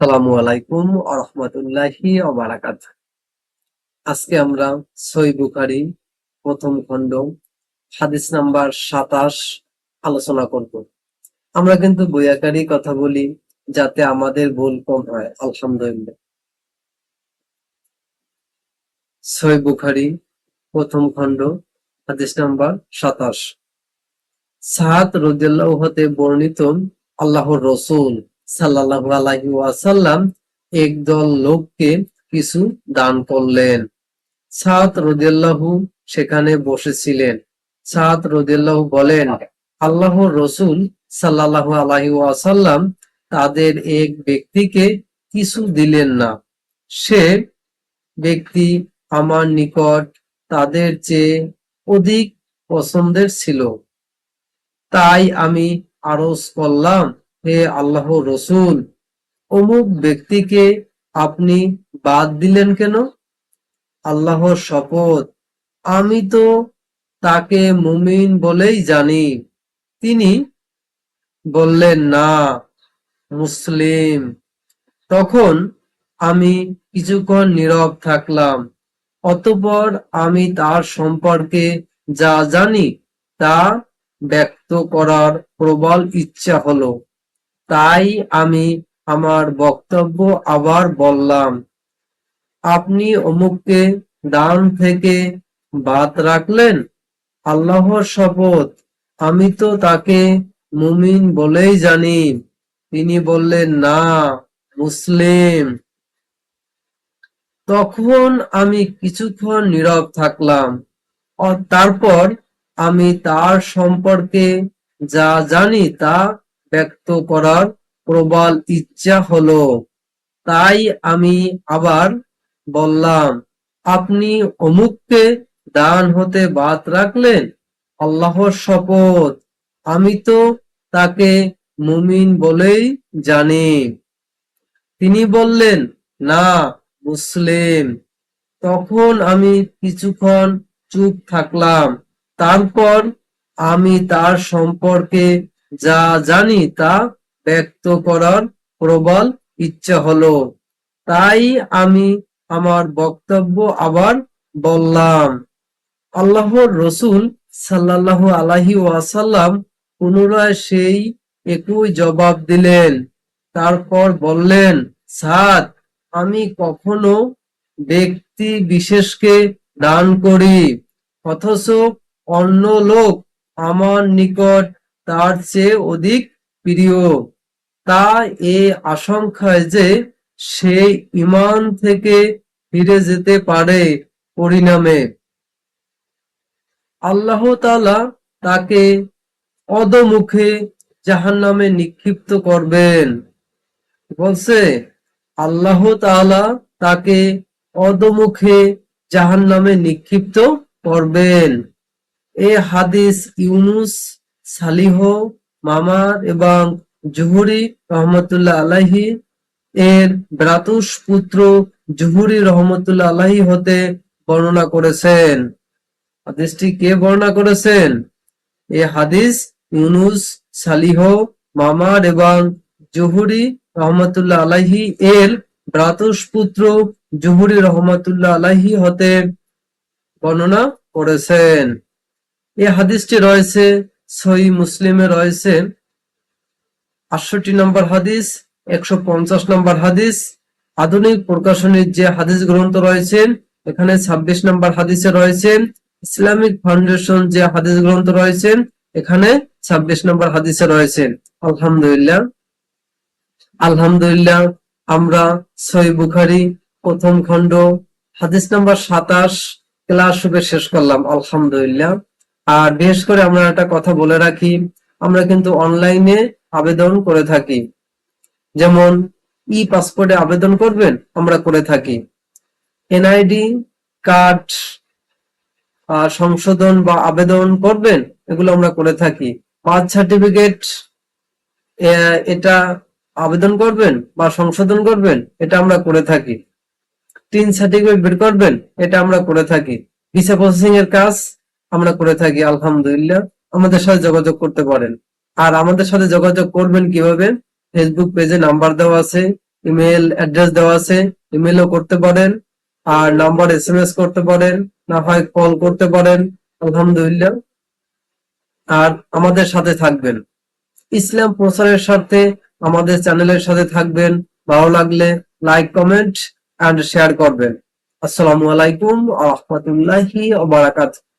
আসসালামু আলাইকুম ওয়া রাহমাতুল্লাহি ওয়া বারাকাতুহু। আজকে আমরা সহিহ বুখারী প্রথম খণ্ড হাদিস নাম্বার ২৭ আলোচনা করব। আমরা কিন্তু বই আকারে কথা বলি যাতে আমাদের ভুল কম হয়, আলহামদুলিল্লাহ। সহিহ বুখারী প্রথম খণ্ড হাদিস নাম্বার ২৭। সাদ রাদিয়াল্লাহু হতে বর্ণিত, আল্লাহর রাসূল সাল্লাল্লাহু আলাইহি ওয়াসাল্লাম একদল লোককে কিছু দান করলেন। সাদ রাদিয়াল্লাহু সেখানে বসেছিলেন। সাদ রাদিয়াল্লাহু বলেন, আল্লাহর রাসূল সাল্লাল্লাহু আলাইহি ওয়াসাল্লাম তাদের এক ব্যক্তিকে কিছু দিলেন না। সে ব্যক্তি আমার নিকট তাদের চেয়ে অধিক পছন্দের ছিল। তাই আমি আরজ করলাম, হে আল্লাহর রাসূল, অমুক ব্যক্তিকে আপনি বাদ দিলেন কেন? আল্লাহর শপথ, আমি তো তাকে মুমিন বলেই জানি। তিনি বললেন, না, মুসলিম। তখন আমি কিছুক্ষণ নীরব থাকলাম। অতঃপর আমি তার সম্পর্কে যা জানি তা ব্যক্ত করার প্রবল ইচ্ছা হলো। তাই আমি আমার বক্তব্য আবার বললাম, আপনি অমুককে দান থেকে বাদ রাখলেন? আল্লাহর শপথ, আমি তো তাকে মুমিন বলেই জানি। তিনি বললেন, না, মুসলিম। তখন আমি কিছুক্ষণ নীরব থাকলাম। তারপর আমি তার সম্পর্কে যা জানি তা ব্যক্ত করার প্রবল ইচ্ছা হলো। তাই আমি আবার বললাম, আপনি অমুককে দান হতে বাদ রাখলেন? আল্লাহর শপথ, আমি তো তাকে মুমিন বলেই জানি। তিনি বললেন, না, মুসলিম। তখন আমি কিছুক্ষণ চুপ থাকলাম। তারপর আমি তার সম্পর্কে যা জানি তা ব্যক্ত করার প্রবল ইচ্ছা হলো। তাই আমি আমার বক্তব্য আবার বললাম। আল্লাহর রাসূল সাল্লাল্লাহু আলাইহি ওয়াসাল্লাম পুনরায় সেই একই জবাব দিলেন। তারপর বললেন, সাদ, আমি কখনো ব্যক্তি বিশেষকে দান করি, অথচ অন্য লোক আমার নিকট তার চেয়ে অধিক প্রিয়। তা এ আশঙ্কায় যে সে ঈমান থেকে ফিরে যেতে পারে, পরিণামে আল্লাহ তাআলা তাকে অধোমুখে জাহান্নামে নিক্ষিপ্ত করবেন। বলছে, আল্লাহ তাআলা তাকে অধোমুখে জাহান্নামে নিক্ষিপ্ত করবেন। এ হাদিস ইউনুস, সালিহ, মামার এবং জুহরি রহমতুল্লাহ আলাইহি এর ভ্রাতুষ পুত্র জুহরি রহমতুল্লাহ আলাইহি হতে বর্ণনা করেছেন। হাদিসটি কে বর্ণনা করেছেন? এ হাদিস ইউনুস, সালিহ, মামার এবং জুহরি রহমতুল্লাহ আলাইহি এর ভ্রাতুষ পুত্র জুহরি রহমতুল্লাহ আলাইহি হতে বর্ণনা করেছেন। এই হাদিসটি রয়েছে সহিহ মুসলিমে, রয়েছে ৬৮ নম্বর হাদিস, ১৫০ নম্বর হাদিস। আধুনিক প্রকাশনীর যে হাদিস গ্রন্থ রয়েছেন এখানে ২৬ নম্বর হাদিসে রয়েছেন। ইসলামিক ফাউন্ডেশন যে হাদিস গ্রন্থ রয়েছেন এখানে ২৬ নম্বর হাদিসে রয়েছেন। আলহামদুলিল্লাহ, আলহামদুলিল্লাহ, আমরা সহিহ বুখারী প্রথম খণ্ড হাদিস নাম্বার ২৭ ক্লাস শেষ করলাম, আলহামদুলিল্লাহ। আর বিশেষ করে আমরা একটা কথা বলে রাখি, আমরা কিন্তু অনলাইনে আবেদন করে থাকি। যেমন ই পাসপোর্টে আবেদন করবেন, আমরা করে থাকি। এনআইডি কার্ড সংশোধন বা আবেদন করবেন, এগুলো আমরা করে থাকি। বার্থ সার্টিফিকেট এটা আবেদন করবেন বা সংশোধন করবেন, এটা আমরা করে থাকি। টিন সার্টিফিকেট বের করবেন, এটা আমরা করে থাকি। ভিসা প্রসেসিং এর কাজ আমরা করে থাকি, আলহামদুলিল্লাহ। আমাদের সাথে যোগাযোগ করতে পারেন। আর আমাদের সাথে যোগাযোগ করবেন কিভাবে? ফেসবুক পেজে নাম্বার দেওয়া আছে, ইমেল অ্যাড্রেস দেওয়া আছে, ইমেলও করতে পারেন, আর নাম্বার এসএমএস করতে পারেন, না হয় কল করতে পারেন। আলহামদুলিল্লাহ। আর আমাদের সাথে থাকবেন, ইসলাম প্রচারের স্বার্থে আমাদের চ্যানেলের সাথে থাকবেন। ভালো লাগলে লাইক, কমেন্ট এন্ড শেয়ার করবেন। আসসালামু আলাইকুম ওয়া রাহমাতুল্লাহি ওয়া বারাকাতুহু।